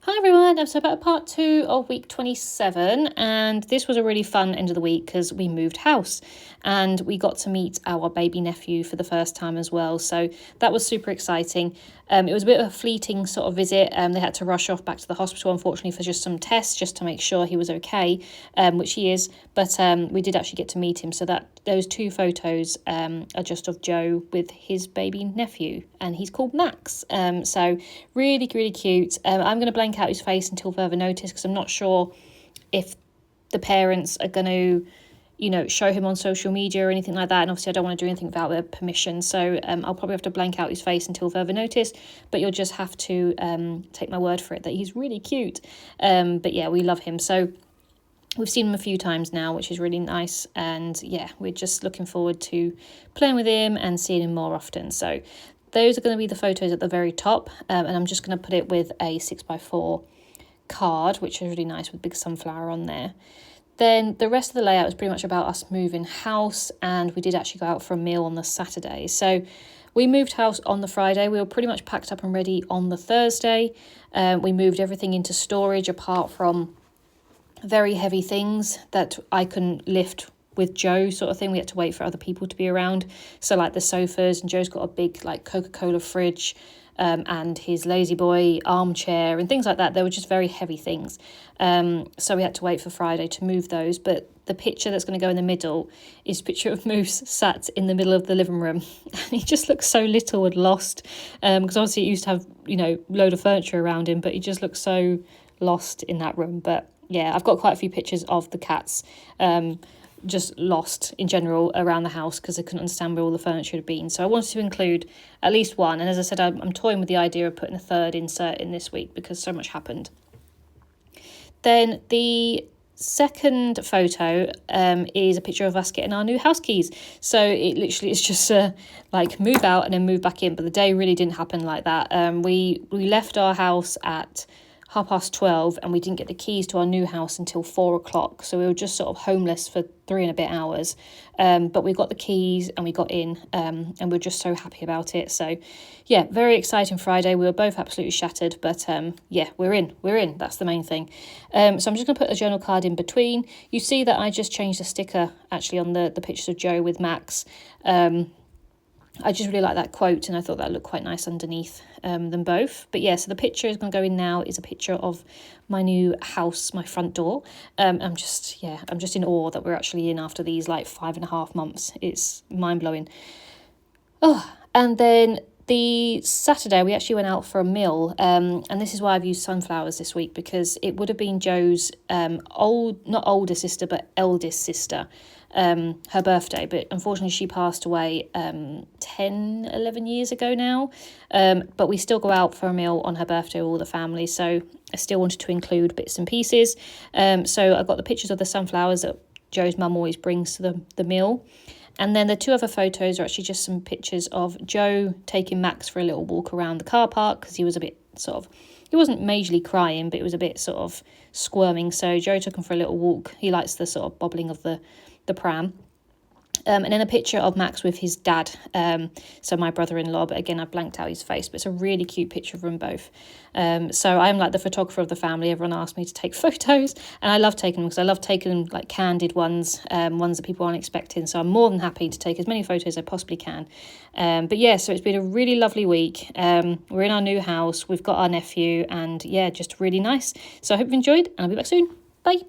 Hi everyone, so about part 2 of week 27, and this was a really fun end of the week because we moved house and we got to meet our baby nephew for the first time as well, so that was super exciting. It was a bit of a fleeting sort of visit. They had to rush off back to the hospital, unfortunately, for just some tests just to make sure he was okay, which he is, but we did actually get to meet him. So that those two photos are just of Joe with his baby nephew, and he's called Max. So really, really cute. I'm going to blank out his face until further notice because I'm not sure if the parents are going to show him on social media or anything like that, and obviously I don't want to do anything without their permission, so I'll probably have to blank out his face until further notice, but you'll just have to take my word for it that he's really cute. But yeah, we love him, so we've seen him a few times now, which is really nice, and yeah, we're just looking forward to playing with him and seeing him more often. So those are going to be the photos at the very top, and I'm just going to put it with a 6x4 card, which is really nice with big sunflower on there. Then the rest of the layout is pretty much about us moving house, and we did actually go out for a meal on the Saturday. So we moved house on the Friday. We were pretty much packed up and ready on the Thursday. We moved everything into storage apart from very heavy things that I couldn't lift with Joe, sort of thing. We had to wait for other people to be around. So like the sofas, and Joe's got a big like Coca-Cola fridge, and his lazy boy armchair and things like that. They were just very heavy things. So we had to wait for Friday to move those. But the picture that's going to go in the middle is a picture of Moose sat in the middle of the living room. And he just looks so little and lost, because obviously he used to have, load of furniture around him, but he just looks so lost in that room. But yeah, I've got quite a few pictures of the cats, just lost in general around the house because I couldn't understand where all the furniture had been. So I wanted to include at least one. And as I said, I'm toying with the idea of putting a third insert in this week because so much happened. Then the second photo is a picture of us getting our new house keys. So it literally is just like move out and then move back in. But the day really didn't happen like that. We left our house at 12:30 and we didn't get the keys to our new house until 4:00, so we were just sort of homeless for 3 and a bit hours, but we got the keys and we got in, and we're just so happy about it. So yeah, very exciting Friday. We were both absolutely shattered, but yeah, we're in, that's the main thing. So I'm just going to put a journal card in between. You see that I just changed the sticker actually on the pictures of Joe with Max. I just really like that quote, and I thought that looked quite nice underneath them both. But yeah, so the picture is going to go in now is a picture of my new house, my front door. I'm just in awe that we're actually in after these like 5.5 months. It's mind-blowing. Oh, and then the Saturday we actually went out for a meal, and this is why I've used sunflowers this week, because it would have been Joe's not older sister but eldest sister, her birthday, but unfortunately she passed away 11 years ago now, but we still go out for a meal on her birthday with all the family, so I still wanted to include bits and pieces. So I got the pictures of the sunflowers that Joe's mum always brings to the meal. And then the two other photos are actually just some pictures of Joe taking Max for a little walk around the car park, because he was a bit he wasn't majorly crying, but it was a bit sort of squirming. So Joe took him for a little walk. He likes the sort of bobbling of the pram. And then a picture of Max with his dad, so my brother-in-law, but again I've blanked out his face, but it's a really cute picture of them both. So I'm like the photographer of the family. Everyone asked me to take photos, and I love taking them because I love taking them like candid ones, ones that people aren't expecting, so I'm more than happy to take as many photos as I possibly can. But yeah, so it's been a really lovely week. We're in our new house, we've got our nephew, and yeah, just really nice. So I hope you've enjoyed, and I'll be back soon. Bye.